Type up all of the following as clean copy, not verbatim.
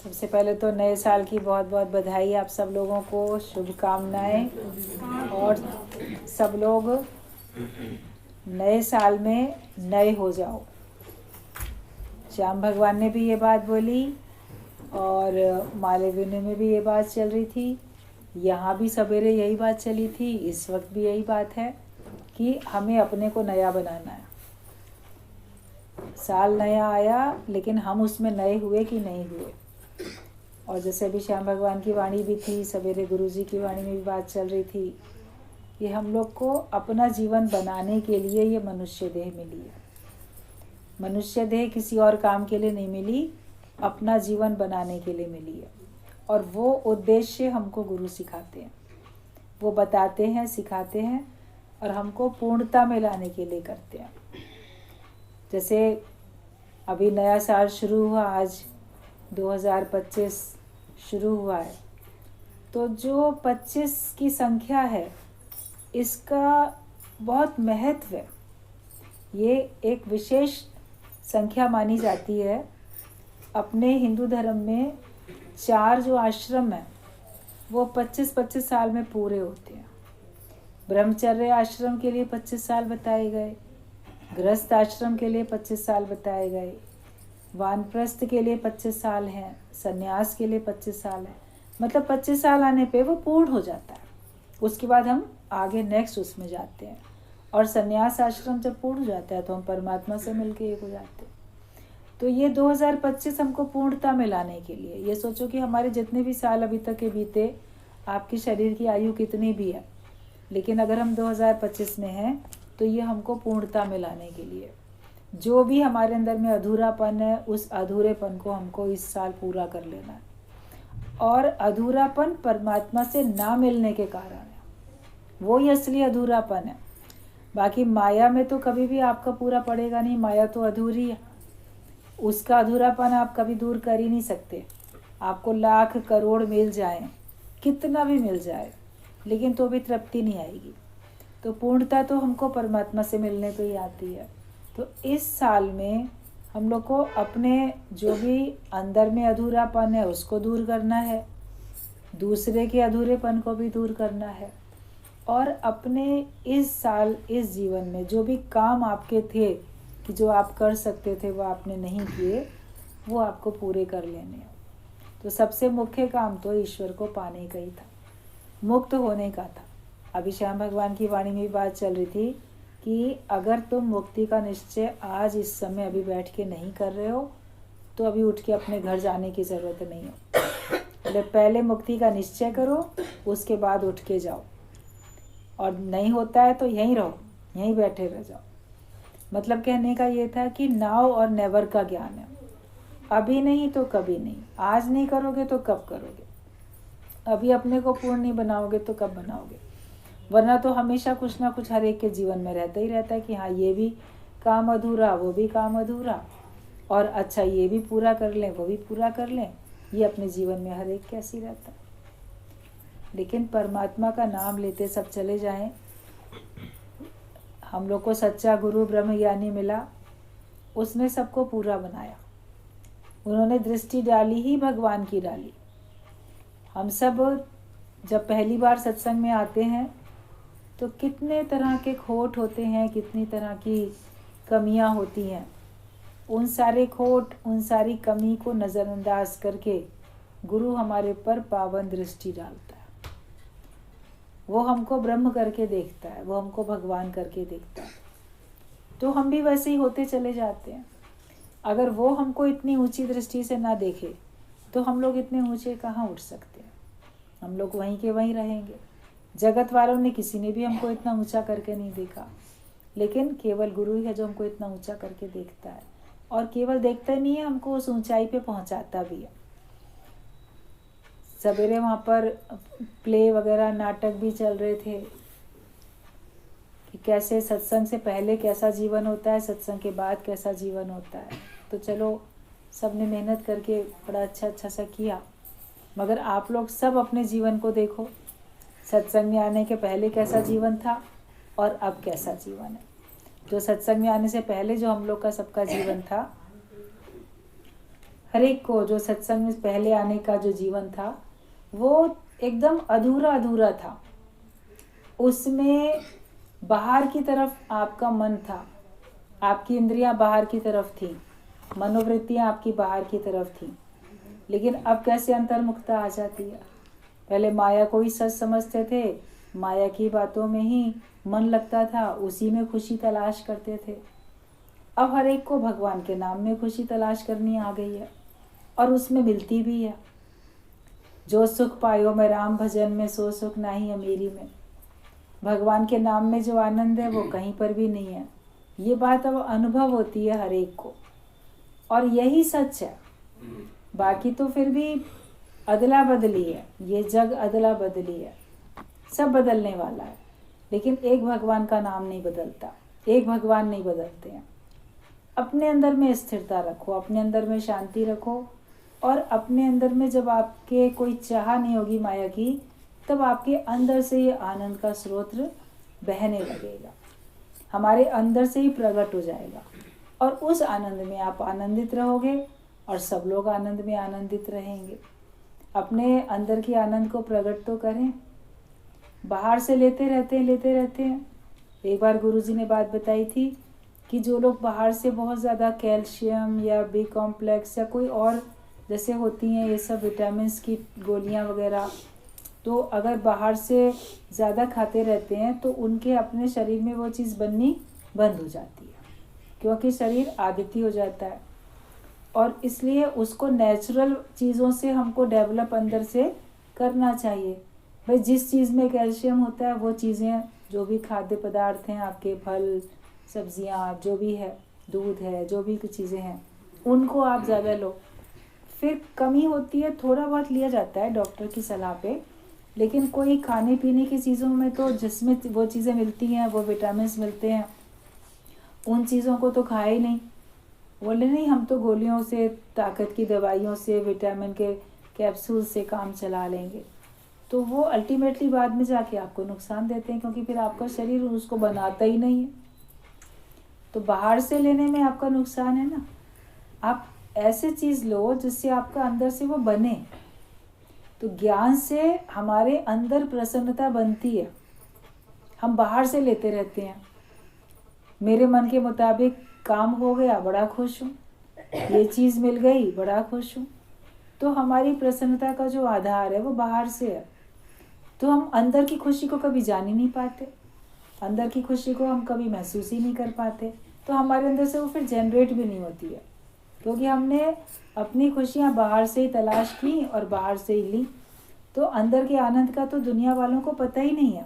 सबसे पहले तो नए साल की बहुत बहुत बधाई आप सब लोगों को, शुभकामनाएं। और सब लोग नए साल में नए हो जाओ। श्याम भगवान ने भी ये बात बोली और मालवीय में भी ये बात चल रही थी। यहाँ भी सवेरे यही बात चली थी, इस वक्त भी यही बात है कि हमें अपने को नया बनाना है। साल नया आया लेकिन हम उसमें नए हुए कि नहीं हुए। और जैसे अभी श्याम भगवान की वाणी भी थी, सवेरे गुरु जी की वाणी में भी बात चल रही थी कि हम लोग को अपना जीवन बनाने के लिए ये मनुष्य देह मिली है। मनुष्य देह किसी और काम के लिए नहीं मिली, अपना जीवन बनाने के लिए मिली है। और वो उद्देश्य हमको गुरु सिखाते हैं, वो बताते हैं, सिखाते हैं और हमको पूर्णता में लाने के लिए करते हैं। जैसे अभी नया साल शुरू हुआ, आज 2025 शुरू हुआ है, तो जो 25 की संख्या है इसका बहुत महत्व है। ये एक विशेष संख्या मानी जाती है। अपने हिंदू धर्म में 4 जो आश्रम हैं वो 25-25 साल में पूरे होते हैं। ब्रह्मचर्य आश्रम के लिए 25 साल बताए गए, गृहस्थ आश्रम के लिए 25 साल बताए गए, वानप्रस्थ के लिए 25 साल हैं, सन्यास के लिए 25 साल है। मतलब 25 साल आने पे वो पूर्ण हो जाता है। उसके बाद हम आगे नेक्स्ट उसमें जाते हैं। और सन्यास आश्रम जब पूर्ण हो जाता है तो हम परमात्मा से मिलके एक हो जाते हैं। तो ये 2025 हमको पूर्णता में लाने के लिए, ये सोचो कि हमारे जितने भी साल अभी तक के बीते, आपकी शरीर की आयु कितनी भी है, लेकिन अगर हम 2025 में हैं तो ये हमको पूर्णता में लाने के लिए, जो भी हमारे अंदर में अधूरापन है उस अधूरेपन को हमको इस साल पूरा कर लेना है। और अधूरापन परमात्मा से ना मिलने के कारण है, वो ही असली अधूरापन है। बाकी माया में तो कभी भी आपका पूरा पड़ेगा नहीं, माया तो अधूरी है, उसका अधूरापन आप कभी दूर कर ही नहीं सकते। आपको लाख करोड़ मिल जाए, कितना भी मिल जाए, लेकिन तो भी तृप्ति नहीं आएगी। तो पूर्णता तो हमको परमात्मा से मिलने पे ही आती है। तो इस साल में हम लोग को अपने जो भी अंदर में अधूरापन है उसको दूर करना है, दूसरे के अधूरेपन को भी दूर करना है, और अपने इस साल इस जीवन में जो भी काम आपके थे कि जो आप कर सकते थे वो आपने नहीं किए, वो आपको पूरे कर लेने हैं। तो सबसे मुख्य काम तो ईश्वर को पाने का ही था, मुक्त होने का था। अभी श्याम भगवान की वाणी में भी बात चल रही थी कि अगर तुम मुक्ति का निश्चय आज इस समय अभी बैठ के नहीं कर रहे हो तो अभी उठ के अपने घर जाने की ज़रूरत नहीं हो। पहले मुक्ति का निश्चय करो, उसके बाद उठ के जाओ। और नहीं होता है तो यहीं रहो, यहीं बैठे रह जाओ। मतलब कहने का ये था कि नाउ और नेवर का ज्ञान है। अभी नहीं तो कभी नहीं, आज नहीं करोगे तो कब करोगे, अभी अपने को पूर्ण नहीं बनाओगे तो कब बनाओगे। वरना तो हमेशा कुछ ना कुछ हर एक के जीवन में रहता ही रहता है कि हाँ ये भी काम अधूरा, वो भी काम अधूरा, और अच्छा ये भी पूरा कर लें, वो भी पूरा कर लें। ये अपने जीवन में हर एक कैसी रहता है। लेकिन परमात्मा का नाम लेते सब चले जाएं। हम लोग को सच्चा गुरु ब्रह्म ज्ञानी मिला, उसने सबको पूरा बनाया। उन्होंने दृष्टि डाली ही भगवान की डाली। हम सब जब पहली बार सत्संग में आते हैं तो कितने तरह के खोट होते हैं, कितनी तरह की कमियां होती हैं। उन सारे खोट, उन सारी कमी को नज़रअंदाज करके गुरु हमारे पर पावन दृष्टि डालता है। वो हमको ब्रह्म करके देखता है, वो हमको भगवान करके देखता है। तो हम भी वैसे ही होते चले जाते हैं। अगर वो हमको इतनी ऊंची दृष्टि से ना देखे तो हम लोग इतने ऊंचे कहाँ उठ सकते हैं। हम लोग वहीं के वहीं रहेंगे। जगत वालों ने, किसी ने भी हमको इतना ऊंचा करके नहीं देखा, लेकिन केवल गुरु ही है जो हमको इतना ऊंचा करके देखता है। और केवल देखता ही नहीं है, हमको उस ऊंचाई पे पहुंचाता भी है। सवेरे वहाँ पर प्ले वगैरह नाटक भी चल रहे थे कि कैसे सत्संग से पहले कैसा जीवन होता है, सत्संग के बाद कैसा जीवन होता है। तो चलो सबने मेहनत करके बड़ा अच्छा सा किया, मगर आप लोग सब अपने जीवन को देखो। सत्संग में आने के पहले कैसा जीवन था और अब कैसा जीवन है। जो सत्संग में आने से पहले जो हम लोग का सबका जीवन था हर एक को जो सत्संग में पहले आने का जो जीवन था वो एकदम अधूरा अधूरा था। उसमें बाहर की तरफ आपका मन था, आपकी इंद्रियां बाहर की तरफ थी, मनोवृत्तियां आपकी बाहर की तरफ थी। लेकिन अब कैसे अंतर्मुखता आ जाती है। पहले माया को ही सच समझते थे, माया की बातों में ही मन लगता था, उसी में खुशी तलाश करते थे। अब हर एक को भगवान के नाम में खुशी तलाश करनी आ गई है और उसमें मिलती भी है। जो सुख पायो मैं राम भजन में, सो सुख नाही है मेरी में। भगवान के नाम में जो आनंद है वो कहीं पर भी नहीं है। ये बात अब अनुभव होती है हर एक को और यही सच है। बाकी तो फिर भी अदला बदली है, ये जग अदला बदली है, सब बदलने वाला है। लेकिन एक भगवान का नाम नहीं बदलता, एक भगवान नहीं बदलते हैं। अपने अंदर में स्थिरता रखो, अपने अंदर में शांति रखो और अपने अंदर में जब आपके कोई चाह नहीं होगी माया की, तब आपके अंदर से ये आनंद का स्रोत बहने लगेगा, हमारे अंदर से ही प्रकट हो जाएगा और उस आनंद में आप आनंदित रहोगे और सब लोग आनंद में आनंदित रहेंगे। अपने अंदर के आनंद को प्रकट तो करें, बाहर से लेते रहते हैं। एक बार गुरुजी ने बात बताई थी कि जो लोग बाहर से बहुत ज़्यादा कैल्शियम या बी कॉम्प्लेक्स या कोई और जैसे होती हैं ये सब विटामिन्स की गोलियां वगैरह, तो अगर बाहर से ज़्यादा खाते रहते हैं तो उनके अपने शरीर में वो चीज़ बननी बंद हो जाती है, क्योंकि शरीर आदती हो जाता है। और इसलिए उसको नेचुरल चीज़ों से हमको डेवलप अंदर से करना चाहिए। भाई जिस चीज़ में कैल्शियम होता है वो चीज़ें, जो भी खाद्य पदार्थ हैं आपके, फल सब्जियां, जो भी है, दूध है, जो भी चीज़ें हैं, उनको आप ज़्यादा लो। फिर कमी होती है, थोड़ा बहुत लिया जाता है डॉक्टर की सलाह पे, लेकिन कोई खाने पीने की चीज़ों में तो जिसमें वो चीज़ें मिलती हैं, वो विटामिन मिलते हैं, उन चीज़ों को तो खाए ही नहीं। बोले नहीं हम तो गोलियों से, ताकत की दवाइयों से, विटामिन के कैप्सूल से काम चला लेंगे, तो वो अल्टीमेटली बाद में जाके आपको नुकसान देते हैं, क्योंकि फिर आपका शरीर उसको बनाता ही नहीं है। तो बाहर से लेने में आपका नुकसान है ना। आप ऐसे चीज़ लो जिससे आपका अंदर से वो बने। तो ज्ञान से हमारे अंदर प्रसन्नता बनती है। हम बाहर से लेते रहते हैं, मेरे मन के मुताबिक काम हो गया, बड़ा खुश हूँ, ये चीज़ मिल गई, बड़ा खुश हूँ। तो हमारी प्रसन्नता का जो आधार है वो बाहर से है। तो हम अंदर की खुशी को कभी जान ही नहीं पाते, अंदर की खुशी को हम कभी महसूस ही नहीं कर पाते। तो हमारे अंदर से वो फिर जनरेट भी नहीं होती है, क्योंकि हमने अपनी खुशियाँ बाहर से ही तलाश की और बाहर से ही ली। तो अंदर के आनंद का तो दुनिया वालों को पता ही नहीं है।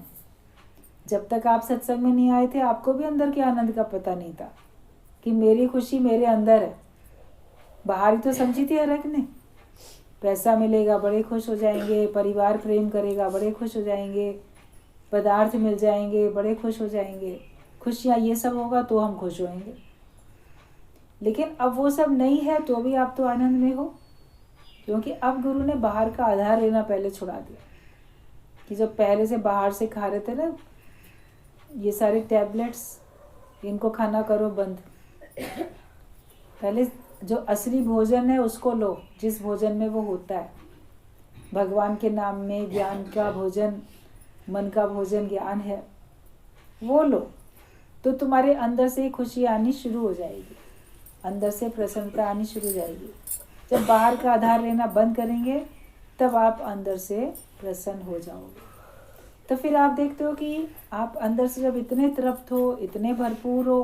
जब तक आप सत्संग में नहीं आए थे, आपको भी अंदर के आनंद का पता नहीं था कि मेरी खुशी मेरे अंदर है। बाहर ही तो समझी थी हर एक ने, पैसा मिलेगा बड़े खुश हो जाएंगे, परिवार प्रेम करेगा बड़े खुश हो जाएंगे, पदार्थ मिल जाएंगे बड़े खुश हो जाएंगे, खुशियाँ ये सब होगा तो हम खुश होंगे। लेकिन अब वो सब नहीं है तो भी आप तो आनंद में हो, क्योंकि अब गुरु ने बाहर का आधार लेना पहले छुड़ा दिया। कि जब पहले से बाहर से खा रहे थे ना ये सारे टैबलेट्स, इनको खाना करो बंद, पहले जो असली भोजन है उसको लो, जिस भोजन में वो होता है, भगवान के नाम में ज्ञान का भोजन, मन का भोजन ज्ञान है, वो लो। तो तुम्हारे अंदर से ही खुशी आनी शुरू हो जाएगी, अंदर से प्रसन्नता आनी शुरू हो जाएगी। जब बाहर का आधार लेना बंद करेंगे तब आप अंदर से प्रसन्न हो जाओगे। तो फिर आप देखते हो कि आप अंदर से जब इतने तृप्त हो, इतने भरपूर हो,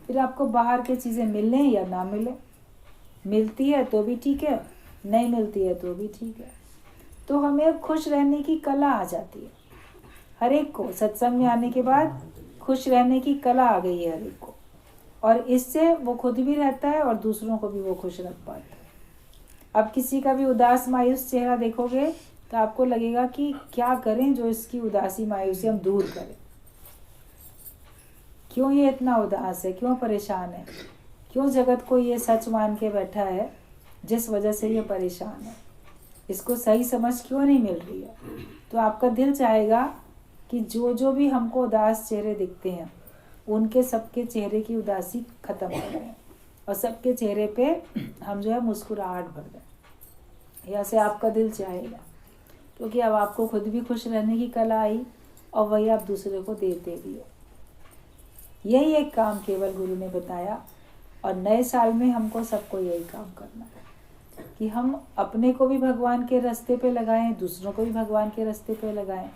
फिर आपको बाहर की चीज़ें मिलें या ना मिले, मिलती है तो भी ठीक है, नहीं मिलती है तो भी ठीक है। तो हमें खुश रहने की कला आ जाती है। हर एक को सत्संग में आने के बाद खुश रहने की कला आ गई है हर एक को, और इससे वो खुद भी रहता है और दूसरों को भी वो खुश रख पाता है। अब किसी का भी उदास मायूस चेहरा देखोगे तो आपको लगेगा कि क्या करें जो इसकी उदासी मायूसी हम दूर करें। क्यों ये इतना उदास है, क्यों परेशान है, क्यों जगत को ये सच मान के बैठा है जिस वजह से ये परेशान है, इसको सही समझ क्यों नहीं मिल रही है। तो आपका दिल चाहेगा कि जो जो भी हमको उदास चेहरे दिखते हैं उनके सबके चेहरे की उदासी खत्म करें और सबके चेहरे पे हम जो है मुस्कुराहट भर दें, या से आपका दिल चाहेगा, क्योंकि अब आपको खुद भी खुश रहने की कला आई और वही आप दूसरे को देते भी हो। यही एक काम केवल गुरु ने बताया, और नए साल में हमको सबको यही काम करना है कि हम अपने को भी भगवान के रास्ते पे लगाएं, दूसरों को भी भगवान के रास्ते पे लगाएं,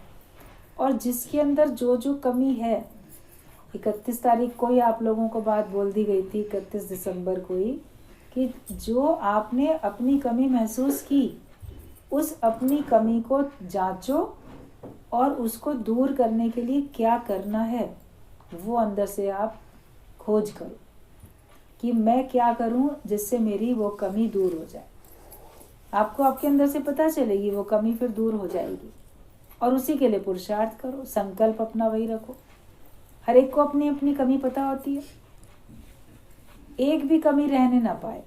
और जिसके अंदर जो जो कमी है, 31 तारीख को ही आप लोगों को बात बोल दी गई थी, 31 दिसंबर को ही, कि जो आपने अपनी कमी महसूस की, उस अपनी कमी को जांचो और उसको दूर करने के लिए क्या करना है वो अंदर से आप खोज करो कि मैं क्या करूं जिससे मेरी वो कमी दूर हो जाए। आपको आपके अंदर से पता चलेगी, वो कमी फिर दूर हो जाएगी, और उसी के लिए पुरुषार्थ करो, संकल्प अपना वही रखो। हर एक को अपनी अपनी कमी पता होती है, एक भी कमी रहने ना पाए,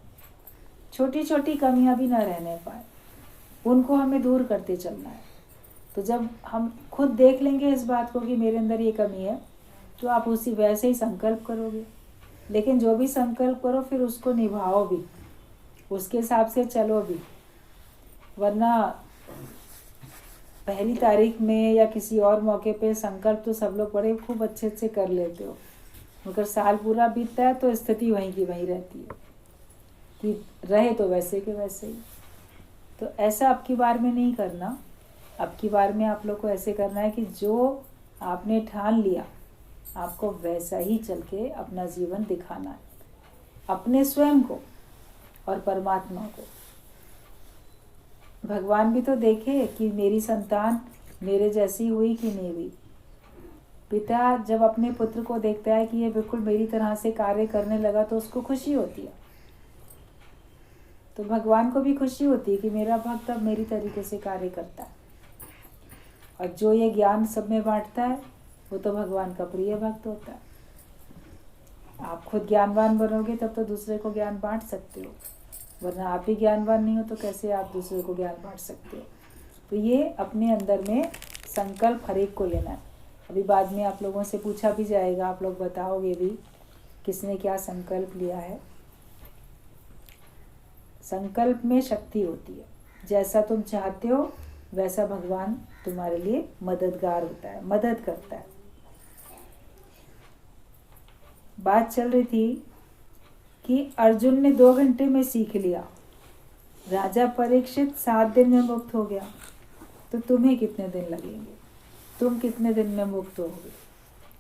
छोटी छोटी कमियां भी ना रहने पाए, उनको हमें दूर करते चलना है। तो जब हम खुद देख लेंगे इस बात को कि मेरे अंदर ये कमी है, तो आप उसी वैसे ही संकल्प करोगे। लेकिन जो भी संकल्प करो फिर उसको निभाओ भी, उसके हिसाब से चलो भी, वरना 1 तारीख में या किसी और मौके पे संकल्प तो सब लोग बड़े खूब अच्छे से कर लेते हो, मगर साल पूरा बीतता है तो स्थिति वहीं की वहीं रहती है कि रहे तो वैसे के वैसे ही। तो ऐसा अब की बार में नहीं करना। अब की बार में आप लोग को ऐसे करना है कि जो आपने ठान लिया आपको वैसा ही चल के अपना जीवन दिखाना है, अपने स्वयं को और परमात्मा को। भगवान भी तो देखे कि मेरी संतान मेरे जैसी हुई कि नहीं हुई। पिता जब अपने पुत्र को देखता है कि ये बिल्कुल मेरी तरह से कार्य करने लगा तो उसको खुशी होती है। तो भगवान को भी खुशी होती है कि मेरा भक्त अब मेरी तरीके से कार्य करता है। और जो ये ज्ञान सब में बांटता है वो तो भगवान का प्रिय भक्त होता है। आप खुद ज्ञानवान बनोगे तब तो दूसरे को ज्ञान बांट सकते हो, वरना आप ही ज्ञानवान नहीं हो तो कैसे आप दूसरे को ज्ञान बांट सकते हो। तो ये अपने अंदर में संकल्प हर एक को लेना है। अभी बाद में आप लोगों से पूछा भी जाएगा, आप लोग बताओगे भी किसने क्या संकल्प लिया है। संकल्प में शक्ति होती है, जैसा तुम चाहते हो वैसा भगवान तुम्हारे लिए मददगार होता है, मदद करता है। बात चल रही थी कि अर्जुन ने 2 घंटे में सीख लिया, राजा परीक्षित 7 दिन में मुक्त हो गया, तो तुम्हें कितने दिन लगेंगे? तुम कितने दिन में मुक्त होगे?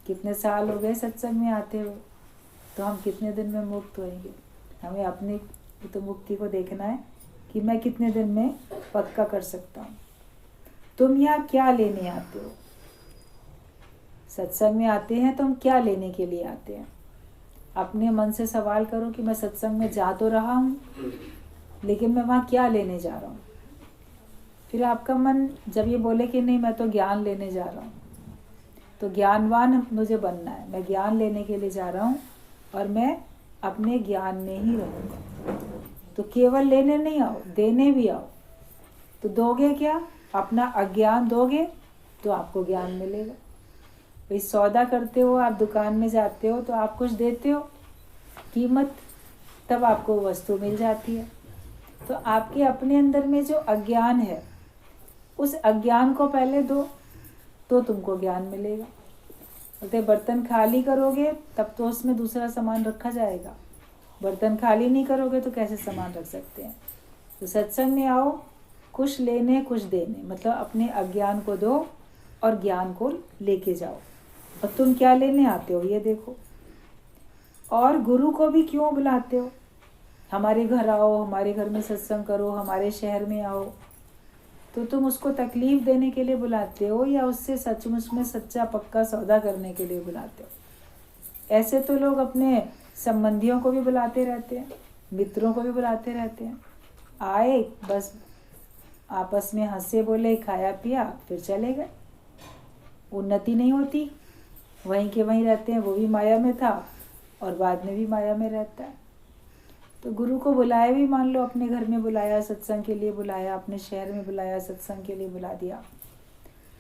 कितने साल हो गए सत्संग में आते हो, तो हम कितने दिन में मुक्त होंगे? हमें अपनी तो मुक्ति को देखना है कि मैं कितने दिन में पक्का कर सकता हूँ। तुम यहाँ क्या लेने आते हो? सत्संग में आते हैं तो हम क्या लेने के लिए आते हैं? अपने मन से सवाल करो कि मैं सत्संग में जा तो रहा हूँ, लेकिन मैं वहाँ क्या लेने जा रहा हूँ? फिर आपका मन जब ये बोले कि नहीं मैं तो ज्ञान लेने जा रहा हूँ, तो ज्ञानवान मुझे बनना है, मैं ज्ञान लेने के लिए जा रहा हूँ और मैं अपने ज्ञान में ही रहूँगा। तो केवल लेने नहीं आओ, देने भी आओ। तो दोगे क्या? अपना अज्ञान दोगे तो आपको ज्ञान मिलेगा। भाई सौदा करते हो, आप दुकान में जाते हो तो आप कुछ देते हो कीमत, तब आपको वस्तु मिल जाती है। तो आपके अपने अंदर में जो अज्ञान है उस अज्ञान को पहले दो तो तुमको ज्ञान मिलेगा। बोलते बर्तन खाली करोगे तब तो उसमें दूसरा सामान रखा जाएगा, बर्तन खाली नहीं करोगे तो कैसे सामान रख सकते हैं? तो सत्संग में आओ, कुछ लेने कुछ देने, मतलब अपने अज्ञान को दो और ज्ञान को लेके जाओ। और तुम क्या लेने आते हो ये देखो। और गुरु को भी क्यों बुलाते हो? हमारे घर आओ, हमारे घर में सत्संग करो, हमारे शहर में आओ, तो तुम उसको तकलीफ देने के लिए बुलाते हो या उससे सचमुच में सच्चा पक्का सौदा करने के लिए बुलाते हो? ऐसे तो लोग अपने संबंधियों को भी बुलाते रहते हैं, मित्रों को भी बुलाते रहते हैं। आए बस आपस में हंसे बोले, खाया पिया, फिर चले गए। उन्नति नहीं होती, वहीं के वहीं रहते हैं। वो भी माया में था और बाद में भी माया में रहता है। तो गुरु को बुलाया भी, मान लो अपने घर में बुलाया, सत्संग के लिए बुलाया, अपने शहर में बुलाया, सत्संग के लिए बुला दिया।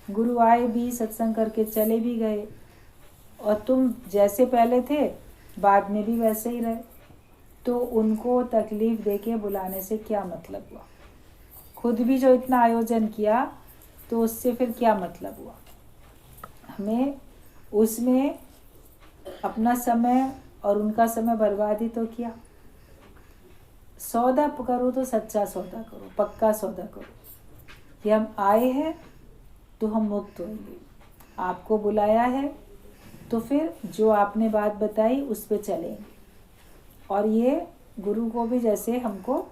गुरु आए भी, सत्संग करके चले भी गए, और तुम जैसे पहले थे बाद में भी वैसे ही रहे। तो उनको तकलीफ देके बुलाने से क्या मतलब हुआ? खुद भी जो इतना आयोजन किया तो उससे फिर क्या मतलब हुआ? हमें उसमें अपना समय और उनका समय बर्बाद ही तो किया। सौदा करो तो सच्चा सौदा करो, पक्का सौदा करो कि हम आए हैं तो हम मुक्त होंगे। आपको बुलाया है तो फिर जो आपने बात बताई उस पे चलेंगे। और ये गुरु को भी जैसे हमको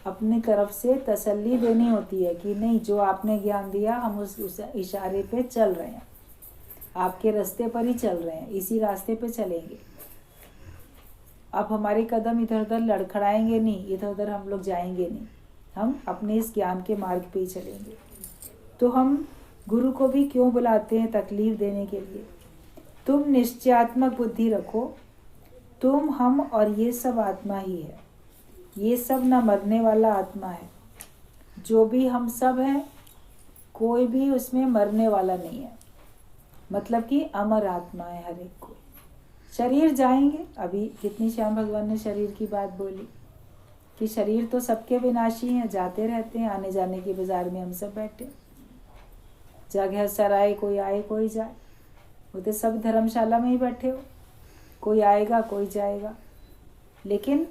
अपनी तरफ से तसल्ली देनी होती है कि नहीं, जो आपने ज्ञान दिया हम उस इशारे पे चल रहे हैं, आपके रास्ते पर ही चल रहे हैं, इसी रास्ते पे चलेंगे। अब हमारे कदम इधर उधर लड़खड़ाएंगे नहीं, इधर उधर हम लोग जाएंगे नहीं, हम अपने इस ज्ञान के मार्ग पे ही चलेंगे। तो हम गुरु को भी क्यों बुलाते हैं? तकलीफ देने के लिए। तुम निश्चयात्मक बुद्धि रखो, तुम, हम और ये सब आत्मा ही है। ये सब ना मरने वाला आत्मा है। जो भी हम सब हैं, कोई भी उसमें मरने वाला नहीं है। मतलब कि अमर आत्मा है हर एक को। शरीर जाएंगे। अभी कितनी श्याम भगवान ने शरीर की बात बोली कि शरीर तो सबके विनाशी हैं, जाते रहते हैं। आने जाने की बाजार में हम सब बैठे, जगह सराय, कोई आए कोई जाए। वो तो सब धर्मशाला में ही बैठे हो, कोई आएगा कोई जाएगा। लेकिन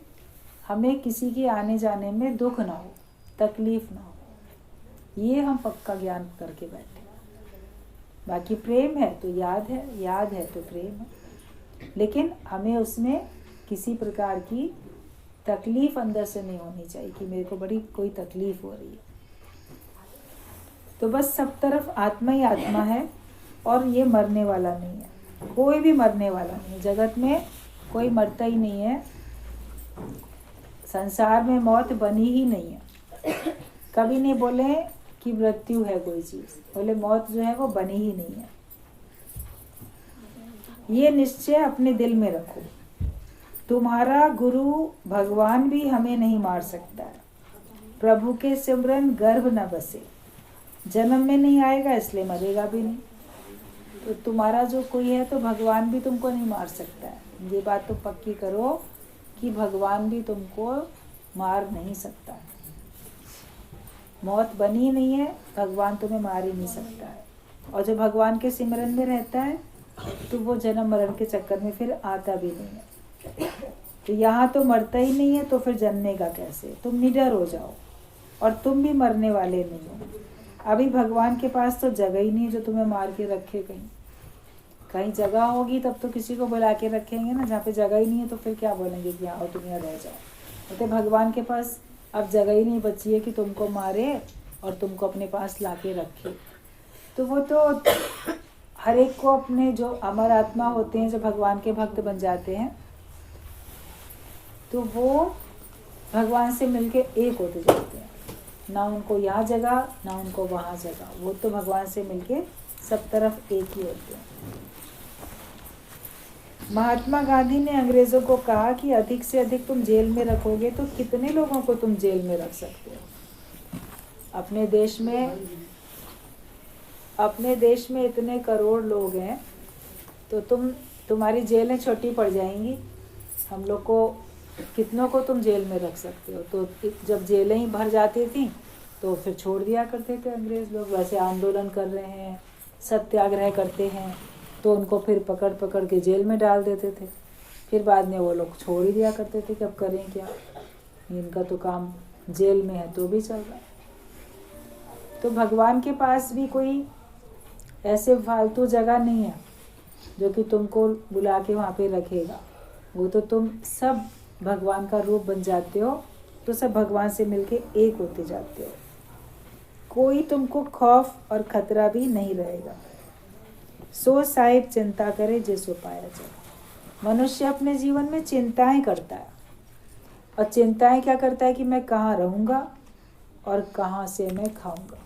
हमें किसी के आने जाने में दुख ना हो, तकलीफ ना हो, ये हम पक्का ज्ञान करके बैठे। बाकी प्रेम है तो याद है, याद है तो प्रेम है। लेकिन हमें उसमें किसी प्रकार की तकलीफ अंदर से नहीं होनी चाहिए कि मेरे को बड़ी कोई तकलीफ हो रही है। तो बस सब तरफ आत्मा ही आत्मा है और ये मरने वाला नहीं है। कोई भी मरने वाला नहीं है। जगत में कोई मरता ही नहीं है। संसार में मौत बनी ही नहीं है। कभी नहीं बोले कि मृत्यु है कोई चीज़, बोले मौत जो है वो बनी ही नहीं है। ये निश्चय अपने दिल में रखो। तुम्हारा गुरु भगवान भी हमें नहीं मार सकता है। प्रभु के सिमरन गर्भ न बसे। जन्म में नहीं आएगा इसलिए मरेगा भी नहीं। तो तुम्हारा जो कोई है तो भगवान भी तुमको नहीं मार सकता है। ये बात तो पक्की करो कि भगवान भी तुमको मार नहीं सकता है। मौत बनी ही नहीं है, भगवान तुम्हें मार ही नहीं सकता है। और जो भगवान के सिमरन में रहता है तो वो जन्म मरण के चक्कर में फिर आता भी नहीं है। तो यहाँ तो मरता ही नहीं है तो फिर जन्मेगा कैसे? तुम निडर हो जाओ। और तुम भी मरने वाले नहीं हो। अभी भगवान के पास तो जगह ही नहीं जो तुम्हें मार के रखे। कहीं जगह होगी तब तो किसी को बुला के रखेंगे ना। जहाँ पे जगह ही नहीं है तो फिर क्या बोलेंगे कि आओ तुम यहाँ रह जाओ। तो भगवान के पास अब जगह ही नहीं बची है कि तुमको मारे और तुमको अपने पास ला के रखे। तो वो तो हर एक को अपने जो अमर आत्मा होते हैं, जो भगवान के भक्त बन जाते हैं, तो वो भगवान से मिलके एक होते जाते हैं। ना उनको यहाँ जगह ना उनको वहाँ जगह, वो तो भगवान से मिलके सब तरफ एक ही होते हैं। महात्मा गांधी ने अंग्रेजों को कहा कि अधिक से अधिक तुम जेल में रखोगे तो कितने लोगों को तुम जेल में रख सकते हो? अपने देश में इतने करोड़ लोग हैं तो तुम्हारी जेलें छोटी पड़ जाएंगी। हम लोग को कितनों को तुम जेल में रख सकते हो? तो जब जेलें ही भर जाती थी तो फिर छोड़ दिया करते थे अंग्रेज लोग। वैसे आंदोलन कर रहे हैं, सत्याग्रह करते हैं तो उनको फिर पकड़ पकड़ के जेल में डाल देते थे। फिर बाद में वो लोग छोड़ ही दिया करते थे कि अब करें क्या, इनका तो काम जेल में है तो भी चल रहा है। तो भगवान के पास भी कोई ऐसे फालतू जगह नहीं है जो कि तुमको बुला के वहाँ पे रखेगा। वो तो तुम सब भगवान का रूप बन जाते हो तो सब भगवान से मिलके एक होते जाते हो। कोई तुमको खौफ और खतरा भी नहीं रहेगा। सो साहिब चिंता करे जिसो पाया जाए। मनुष्य अपने जीवन में चिंताएं करता है। और चिंताएं क्या करता है कि मैं कहाँ रहूँगा और कहाँ से मैं खाऊंगा।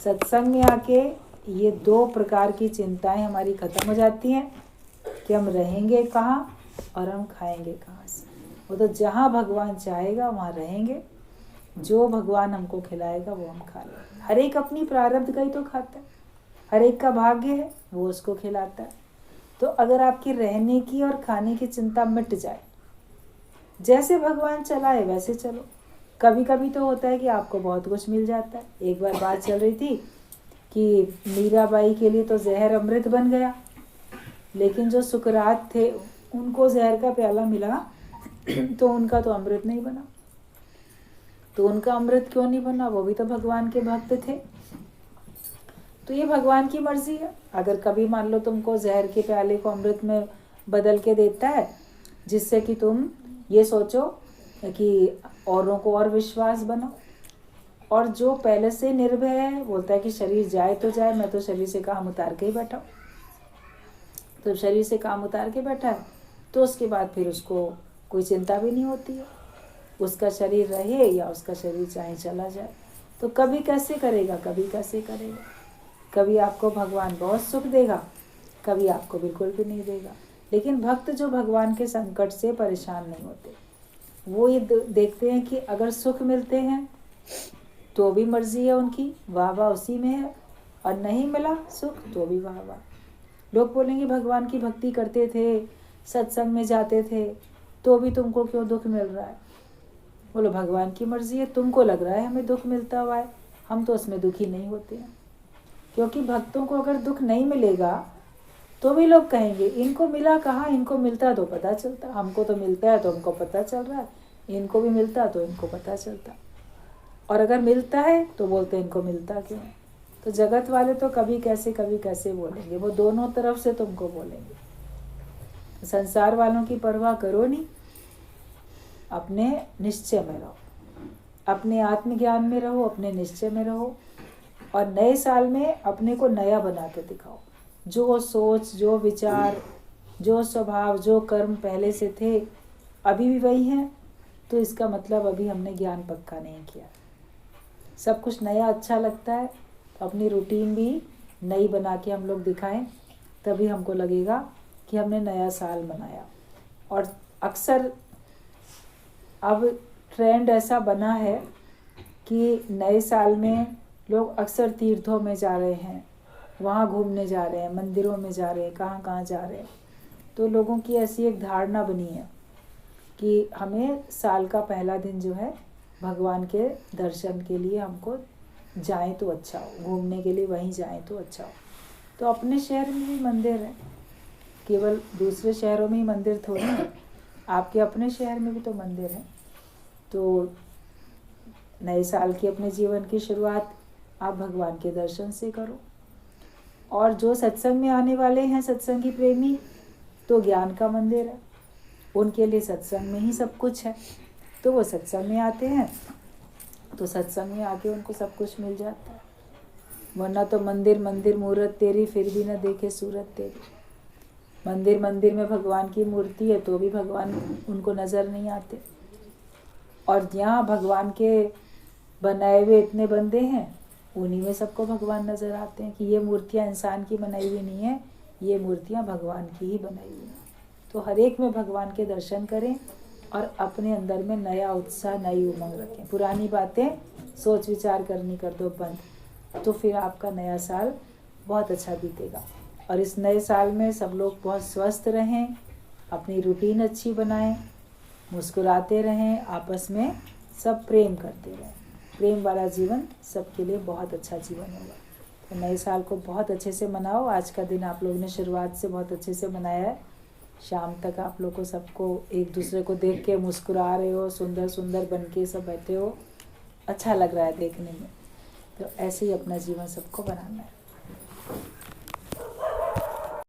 सत्संग में आके ये दो प्रकार की चिंताएं हमारी खत्म हो जाती हैं कि हम रहेंगे कहाँ और हम खाएंगे कहाँ से। वो तो जहाँ भगवान चाहेगा वहाँ रहेंगे, जो भगवान हमको खिलाएगा वो हम खा लेंगे। हर एक अपनी प्रारब्ध का ही तो खाता है, हर एक का भाग्य है वो उसको खिलाता है। तो अगर आपकी रहने की और खाने की चिंता मिट जाए जैसे भगवान चलाए वैसे चलो। कभी कभी तो होता है कि आपको बहुत कुछ मिल जाता है। एक बार बात चल रही थी कि मीराबाई के लिए तो जहर अमृत बन गया, लेकिन जो सुकरात थे उनको जहर का प्याला मिला तो उनका तो अमृत नहीं बना। तो उनका अमृत क्यों नहीं बना? वो भी तो भगवान के भक्त थे। तो ये भगवान की मर्जी है। अगर कभी मान लो तुमको जहर के प्याले को अमृत में बदल के देता है, जिससे कि तुम ये सोचो कि औरों को और विश्वास बनो, और जो पहले से निर्भय है बोलता है कि शरीर जाए तो जाए, मैं तो शरीर से काम उतार के ही बैठा हूँ। तो शरीर से काम उतार के बैठा है तो उसके बाद फिर उसको कोई चिंता भी नहीं होती है, उसका शरीर रहे या उसका शरीर चाहे चला जाए। तो कभी कैसे करेगा, कभी कैसे करेगा। कभी आपको भगवान बहुत सुख देगा, कभी आपको बिल्कुल भी नहीं देगा। लेकिन भक्त जो भगवान के संकट से परेशान नहीं होते, वो ये देखते हैं कि अगर सुख मिलते हैं तो भी मर्जी है उनकी, वाह वाह उसी में है, और नहीं मिला सुख तो भी वाह वाह। लोग बोलेंगे भगवान की भक्ति करते थे, सत्संग में जाते थे, तो भी तुमको क्यों दुख मिल रहा है? बोलो भगवान की मर्जी है, तुमको लग रहा है हमें दुख मिलता हुआ है, हम तो उसमें दुखी नहीं होते हैं। क्योंकि भक्तों को अगर दुख नहीं मिलेगा तो भी लोग कहेंगे इनको मिला कहाँ, इनको मिलता तो पता चलता। हमको तो मिलता है तो हमको पता चल रहा है, इनको भी मिलता तो इनको पता चलता। और अगर मिलता है तो बोलते इनको मिलता क्यों? तो जगत वाले तो कभी कैसे बोलेंगे, वो दोनों तरफ से तुमको बोलेंगे। संसार वालों की परवाह करो नहीं, अपने निश्चय में रहो, अपने आत्मज्ञान में रहो, अपने निश्चय में रहो, और नए साल में अपने को नया बना के दिखाओ। जो सोच, जो विचार, जो स्वभाव, जो कर्म पहले से थे अभी भी वही हैं, तो इसका मतलब अभी हमने ज्ञान पक्का नहीं किया। सब कुछ नया अच्छा लगता है तो अपनी रूटीन भी नई बना के हम लोग दिखाएं, तभी हमको लगेगा कि हमने नया साल मनाया। और अक्सर अब ट्रेंड ऐसा बना है कि नए साल में लोग अक्सर तीर्थों में जा रहे हैं, वहाँ घूमने जा रहे हैं, मंदिरों में जा रहे हैं, कहाँ कहाँ जा रहे हैं। तो लोगों की ऐसी एक धारणा बनी है कि हमें साल का पहला दिन जो है भगवान के दर्शन के लिए हमको जाएं तो अच्छा हो, घूमने के लिए वहीं जाएं तो अच्छा हो। तो अपने शहर में भी मंदिर है, केवल दूसरे शहरों में ही मंदिर थोड़ी है, आपके अपने शहर में भी तो मंदिर है। तो नए साल की अपने जीवन की शुरुआत आप भगवान के दर्शन से करो। और जो सत्संग में आने वाले हैं सत्संगी प्रेमी, तो ज्ञान का मंदिर है, उनके लिए सत्संग में ही सब कुछ है, तो वो सत्संग में आते हैं, तो सत्संग में आके उनको सब कुछ मिल जाता है। वरना तो मंदिर मंदिर मूरत तेरी, फिर भी न देखे सूरत तेरी। मंदिर मंदिर में भगवान की मूर्ति है तो भी भगवान उनको नज़र नहीं आते। और यहाँ भगवान के बनाए हुए इतने बंदे हैं, उन्हीं में सबको भगवान नज़र आते हैं कि ये मूर्तियाँ इंसान की बनाई हुई नहीं है, ये मूर्तियाँ भगवान की ही बनाई हुई हैं। तो हर एक में भगवान के दर्शन करें और अपने अंदर में नया उत्साह, नई उमंग रखें। पुरानी बातें सोच विचार करनी कर दो बंद, तो फिर आपका नया साल बहुत अच्छा बीतेगा। और इस नए साल में सब लोग बहुत स्वस्थ रहें, अपनी रूटीन अच्छी बनाएं, मुस्कुराते रहें, आपस में सब प्रेम करते रहें। प्रेम वाला जीवन सबके लिए बहुत अच्छा जीवन होगा। तो नए साल को बहुत अच्छे से मनाओ। आज का दिन आप लोगों ने शुरुआत से बहुत अच्छे से मनाया है। शाम तक आप लोग को सबको एक दूसरे को देख के मुस्कुरा रहे हो, सुंदर सुंदर बन के सब बैठे हो, अच्छा लग रहा है देखने में। तो ऐसे ही अपना जीवन सबको बनाना है।